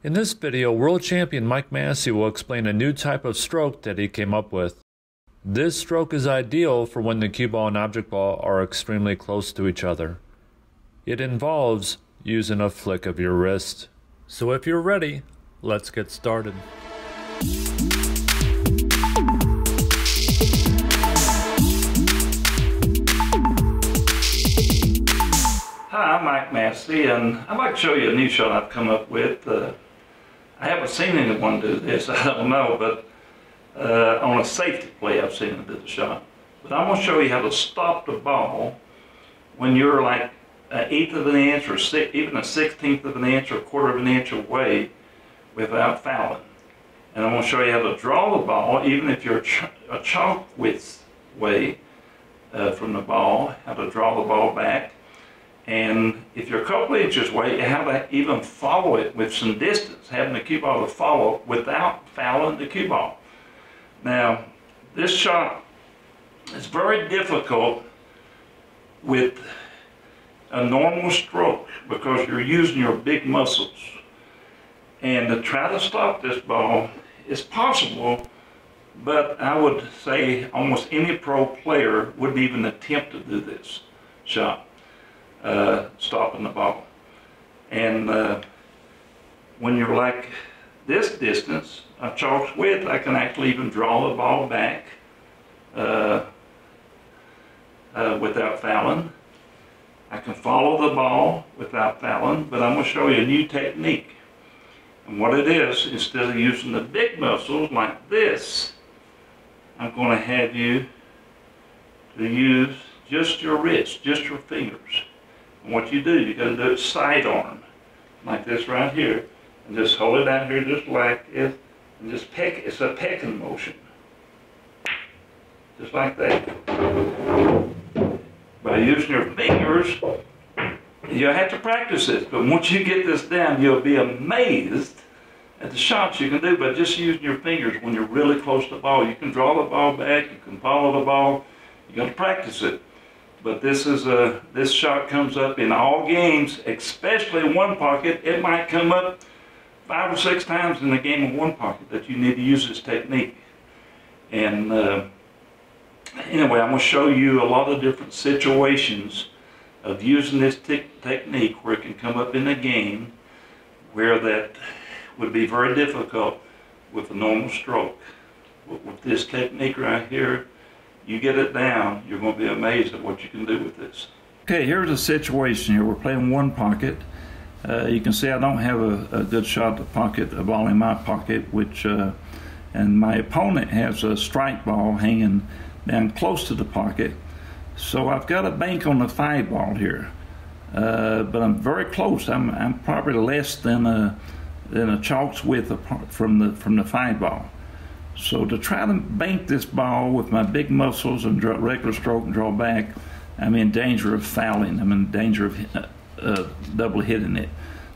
In this video, world champion Mike Massey will explain a new type of stroke that he came up with. This stroke is ideal for when the cue ball and object ball are extremely close to each other. It involves using a flick of your wrist. So if you're ready, let's get started. Hi, I'm Mike Massey, and I'd like to show you a new shot I've come up with. I haven't seen anyone do this, I don't know, but on a safety play I've seen them do the shot. But I'm going to show you how to stop the ball when you're like an eighth of an inch or even a 16th of an inch or a quarter of an inch away without fouling. And I'm going to show you how to draw the ball, even if you're a chalk width away from the ball, how to draw the ball back. And if you're a couple inches away, how to even follow it with some distance, having the cue ball to follow without fouling the cue ball. Now, this shot is very difficult with a normal stroke because you're using your big muscles. And to try to stop this ball is possible, but I would say almost any pro player wouldn't even attempt to do this shot. Stopping the ball. And when you're like this distance, a chalk's width, I can actually even draw the ball back without fouling. I can follow the ball without fouling, but I'm going to show you a new technique. And what it is, instead of using the big muscles like this, I'm going to have you to use just your wrist, just your fingers. And what you do, you're going to do it sidearm, like this right here, and just hold it out here just like it, and just peck. It's a pecking motion, just like that. By using your fingers, you have to practice this, but once you get this down, you'll be amazed at the shots you can do by just using your fingers when you're really close to the ball. You can draw the ball back, you can follow the ball, you got to practice it. But this shot comes up in all games, especially in one pocket. It might come up 5 or 6 times in the game of one pocket that you need to use this technique. And anyway, I'm going to show you a lot of different situations of using this technique where it can come up in a game where that would be very difficult with a normal stroke. With this technique right here, you get it down, you're going to be amazed at what you can do with this. Okay, here's a situation here. We're playing one pocket. You can see I don't have a good shot to pocket a ball in my pocket, and my opponent has a strike ball hanging down close to the pocket. So I've got a bank on the 5 ball here, but I'm very close. I'm probably less than a chalk's width apart from the 5 ball. So to try to bank this ball with my big muscles and regular stroke and draw back, I'm in danger of fouling. I'm in danger of double hitting it.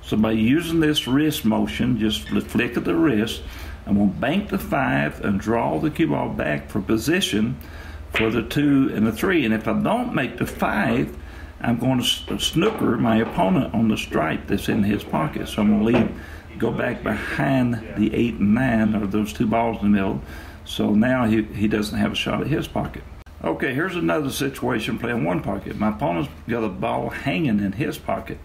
So by using this wrist motion, just the flick of the wrist, I'm going to bank the 5 and draw the cue ball back for position for the 2 and the 3. And if I don't make the 5, I'm going to snooker my opponent on the stripe that's in his pocket. So I'm going to go back behind the 8 and 9, or those 2 balls in the middle. So now he doesn't have a shot at his pocket. Okay, here's another situation playing one pocket. My opponent's got a ball hanging in his pocket.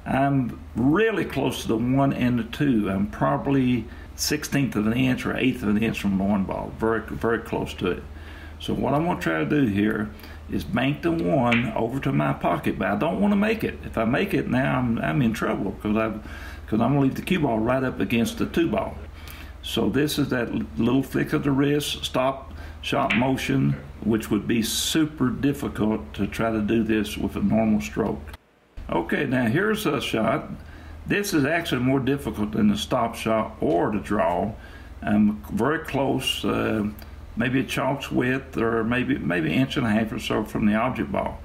I'm really close to the 1 and the 2. I'm probably 16th of an inch or 1/8 of an inch from the 1 ball. Very, very close to it. So what I'm going to try to do here is bank the 1 over to my pocket, but I don't want to make it. If I make it now, I'm in trouble because I'm going to leave the cue ball right up against the 2 ball. So this is that little flick of the wrist, stop shot motion, which would be super difficult to try to do this with a normal stroke. Okay, now here's a shot. This is actually more difficult than the stop shot or the draw. I'm very close, maybe a chalk's width or maybe an inch and a half or so from the object ball.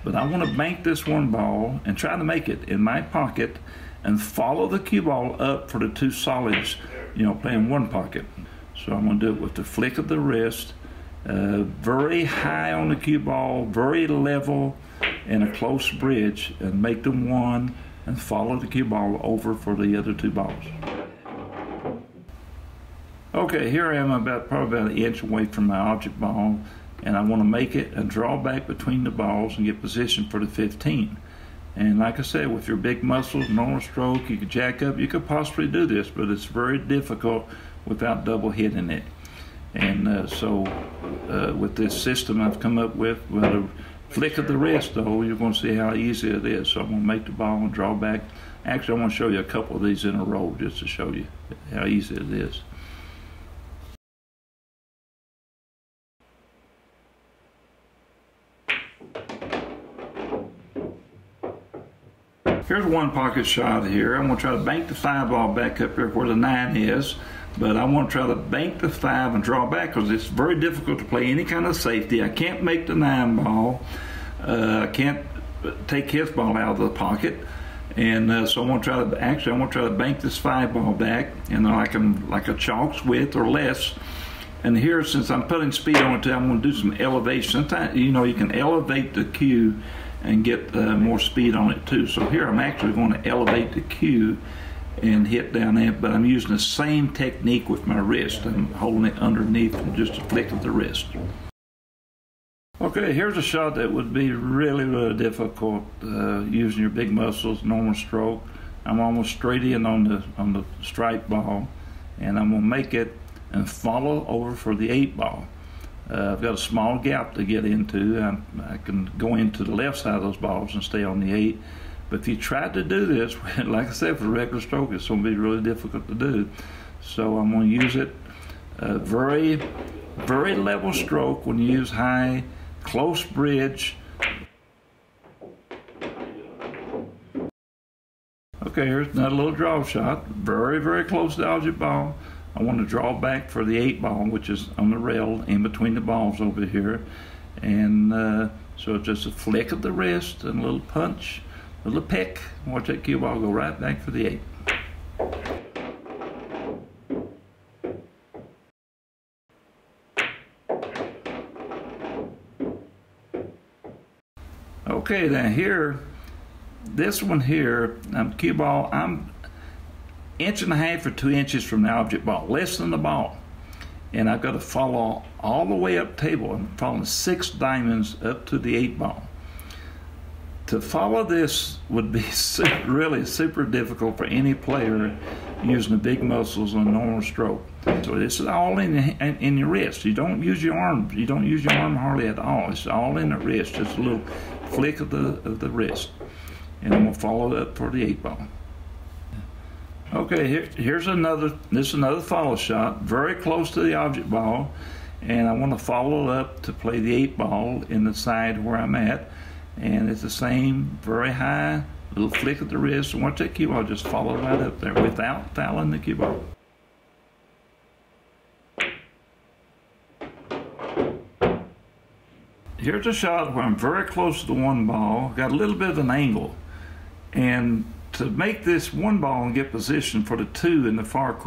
But I want to bank this 1 ball and try to make it in my pocket and follow the cue ball up for the 2 solids, playing one pocket. So I'm going to do it with the flick of the wrist, very high on the cue ball, very level, in a close bridge, and make them 1 and follow the cue ball over for the other 2 balls. Okay, here I am probably about an inch away from my object ball, and I want to make it and draw back between the balls and get positioned for the 15. And like I said, with your big muscles, normal stroke, you could jack up, you could possibly do this, but it's very difficult without double hitting it. And so with this system I've come up with a flick of the wrist, though, you're going to see how easy it is. So I'm going to make the ball and draw back. Actually, I want to show you a couple of these in a row just to show you how easy it is. Here's one pocket shot here. I'm going to try to bank the 5 ball back up here where the 9 is, but I want to try to bank the 5 and draw back because it's very difficult to play any kind of safety. I can't make the 9 ball. I can't take his ball out of the pocket. And so I'm going to try to bank this 5 ball back, and like a chalk's width or less. And here, since I'm putting speed on it too, I'm going to do some elevation. Sometimes, you know, you can elevate the cue and get more speed on it too. So here I'm actually going to elevate the cue and hit down there, but I'm using the same technique with my wrist. I'm holding it underneath and just a flick of the wrist. Okay, here's a shot that would be really, really difficult using your big muscles, normal stroke. I'm almost straight in on the strike ball, and I'm going to make it and follow over for the 8 ball. I've got a small gap to get into. I can go into the left side of those balls and stay on the 8. But if you try to do this, like I said, for a regular stroke, it's going to be really difficult to do. So I'm going to use it very, very level stroke when you use high, close bridge. Okay, here's another little draw shot. Very, very close to the object ball. I want to draw back for the 8 ball, which is on the rail in between the balls over here. And so it's just a flick of the wrist and a little punch, a little peck. Watch that cue ball go right back for the 8. Okay, now here, this one here, cue ball, I'm 1.5 inches or 2 inches from the object ball, less than the ball. And I've got to follow all the way up table. I'm following 6 diamonds up to the 8 ball. To follow this would be really super difficult for any player using the big muscles on normal stroke. So this is all in your wrist. You don't use your arm. You don't use your arm hardly at all. It's all in the wrist. Just a little flick of the wrist. And I'm going to follow it up for the 8 ball. Okay, here's another follow shot, very close to the object ball, and I want to follow up to play the 8 ball in the side where I'm at, and it's the same, very high, little flick of the wrist, and watch that cue ball just follow right up there without fouling the cue ball. Here's a shot where I'm very close to the 1 ball, got a little bit of an angle, and to make this 1 ball and get position for the 2 in the far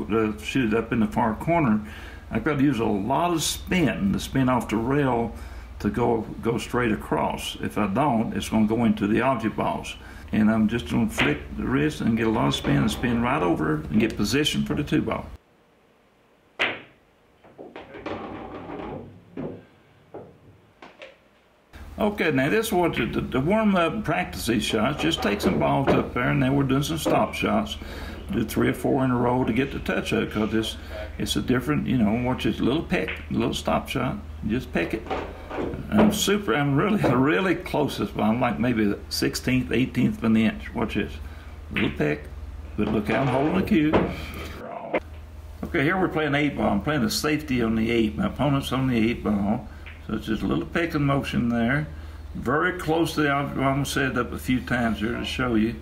shoot up in the far corner, I've got to use a lot of spin to spin off the rail to go straight across. If I don't, it's going to go into the object balls. And I'm just going to flick the wrist and get a lot of spin and spin right over and get position for the 2 ball. Okay, now this is what the warm-up and practice these shots. Just take some balls up there, and then we're doing some stop shots. Do 3 or 4 in a row to get the touch up, because it's a different, you know, watch this little peck, little stop shot. Just peck it. I'm really closest, but I'm like maybe the 16th, 18th of an inch. Watch this. Little peck, but look how I'm holding the cue. Okay, here we're playing 8 ball. I'm playing the safety on the 8. My opponent's on the 8 ball. So it's just a little pecking motion there. Very close to the object. I'm going to set it up a few times here to show you.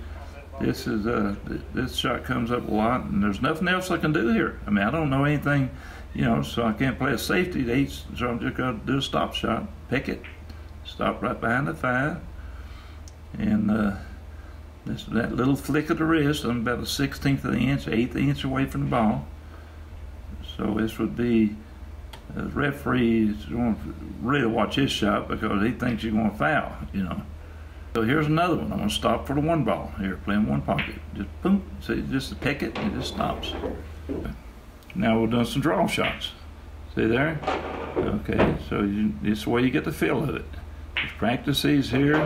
This shot comes up a lot, and there's nothing else I can do here. I mean, I don't know anything, you know, so I can't play a safety. So I'm just going to do a stop shot. Pick it. Stop right behind the 5. And that little flick of the wrist, I'm about a 16th of the inch, 1/8 inch away from the ball. So this would be, the referee is going to really watch his shot because he thinks you're going to foul, you know. So here's another one. I'm going to stop for the one ball. Here, playing one pocket. Just boom. See, just to pick it, it just stops. Now we're doing some draw shots. See there? Okay, so this is the way you get the feel of it. Just practice these here,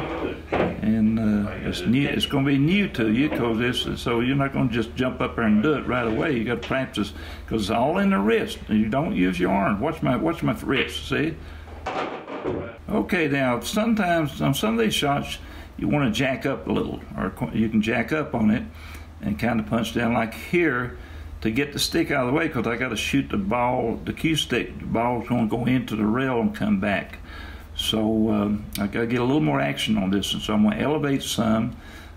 and it's new. It's going to be new to you because so you're not going to just jump up there and do it right away. You got to practice because it's all in the wrist. You don't use your arm. Watch my wrist. See? Okay, now sometimes on some of these shots you want to jack up a little, or you can jack up on it and kind of punch down like here to get the stick out of the way because I got to shoot the ball, the cue stick. The ball's going to go into the rail and come back. So I got to get a little more action on this, and so I'm going to elevate some.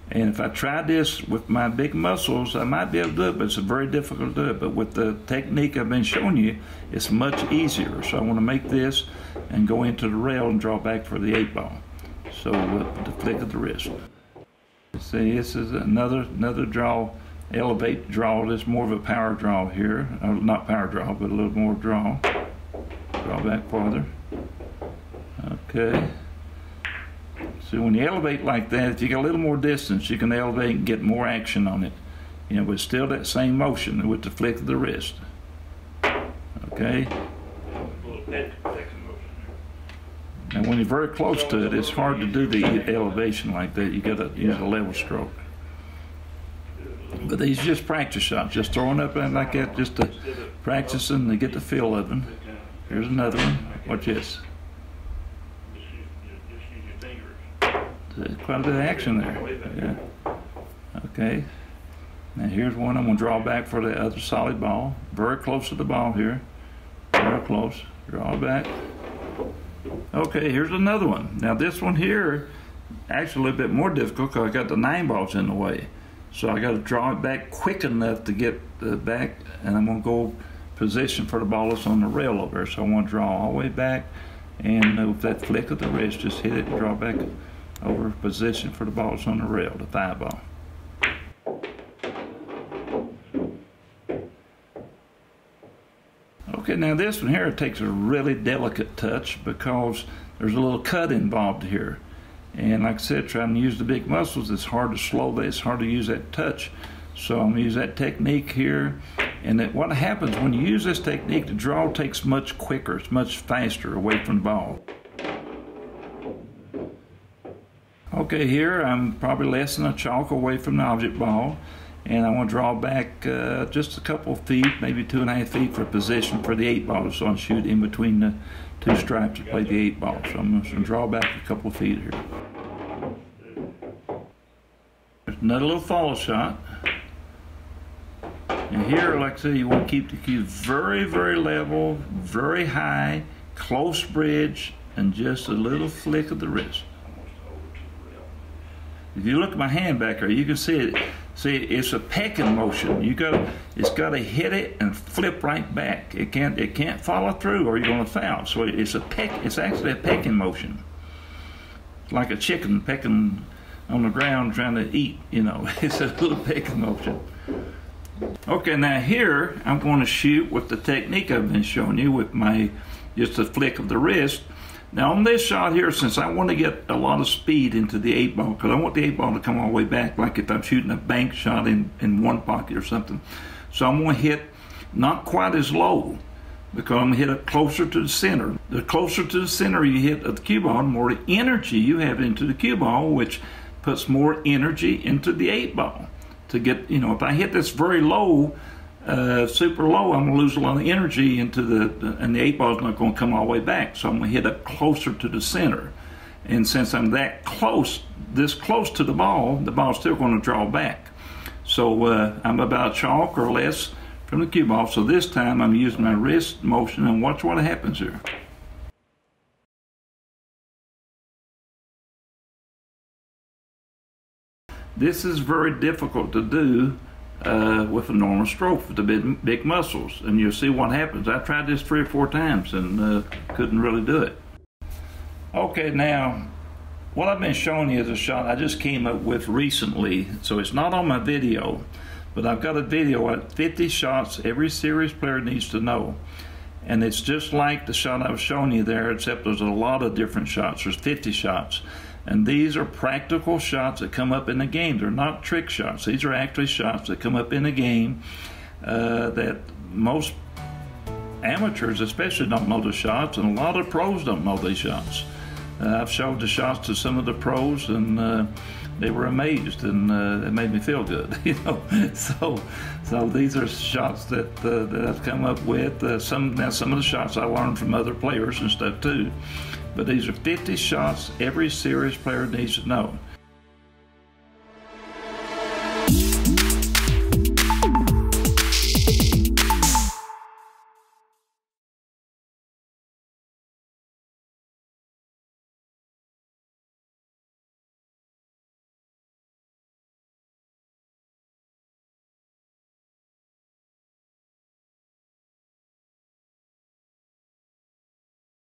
And if I try this with my big muscles, I might be able to do it, but it's very difficult to do it. But with the technique I've been showing you, it's much easier. So I want to make this and go into the rail and draw back for the 8-ball. So the flick of the wrist. See, this is another draw, elevate draw. This is more of a power draw here. Not power draw, but a little more draw. Draw back farther. Okay. So when you elevate like that, if you get a little more distance, you can elevate and get more action on it. You know, but still that same motion with the flick of the wrist. Okay. And when you're very close to it, it's hard to do the elevation like that. You got to use a level stroke. But these are just practice shots, just throwing up and like that, just to practicing to get the feel of them. Here's another one. Watch this. There's quite a bit of action there. Yeah. Okay. Now here's one I'm going to draw back for the other solid ball. Very close to the ball here. Very close. Draw back. Okay, here's another one. Now this one here, actually a little bit more difficult because I got the 9 balls in the way. So I got to draw it back quick enough to get the back, and I'm going to go position for the ball that's on the rail over there. So I want to draw all the way back, and with that flick of the wrist, just hit it and draw back over position for the ball that's on the rail, the 5-ball. Okay, now this one here takes a really delicate touch because there's a little cut involved here. And like I said, trying to use the big muscles, it's hard to slow that, it's hard to use that touch. So I'm going to use that technique here. And that what happens when you use this technique, the draw takes much quicker, it's much faster away from the ball. Okay, here I'm probably less than a chalk away from the object ball. And I want to draw back just a couple of feet, maybe 2.5 feet for position for the 8-ball. So I'll shoot in between the 2 stripes to play the 8-ball. So I'm going to draw back a couple of feet here. There's another little follow shot. And here, like I said, you want to keep the cue very, very level, very high, close bridge, and just a little flick of the wrist. If you look at my hand back there, you can see it. See, it's a pecking motion. It's got to hit it and flip right back. It can't follow through, or you're going to foul. So it's actually a pecking motion. It's like a chicken pecking on the ground trying to eat. You know, it's a little pecking motion. Okay, now here I'm going to shoot with the technique I've been showing you with just a flick of the wrist. Now on this shot here, since I want to get a lot of speed into the 8-ball, because I want the 8-ball to come all the way back, like if I'm shooting a bank shot in one pocket or something. So I'm going to hit not quite as low, because I'm going to hit it closer to the center. The closer to the center you hit of the cue ball, the more energy you have into the cue ball, which puts more energy into the 8-ball. To get, you know, if I hit this very low, super low, I'm going to lose a lot of energy into and the 8-ball is not going to come all the way back. So I'm going to hit it closer to the center. And since I'm that close, this close to the ball's still going to draw back. So I'm about a chalk or less from the cue ball. So this time I'm using my wrist motion, and watch what happens here. This is very difficult to do with a normal stroke with the big muscles, and you'll see what happens. I tried this 3 or 4 times and couldn't really do it. Okay, now what I've been showing you is a shot I just came up with recently, so it's not on my video, but I've got a video at 50 shots every serious player needs to know. And it's just like the shot I was showing you there, except there's a lot of different shots. There's 50 shots. And these are practical shots that come up in the game. They're not trick shots. These are actually shots that come up in the game that most amateurs especially don't know the shots, and a lot of pros don't know these shots. I've showed the shots to some of the pros, and they were amazed, and it made me feel good, you know. So these are shots that I've come up with. Some of the shots I learned from other players and stuff too. But these are 50 shots every serious player needs to know.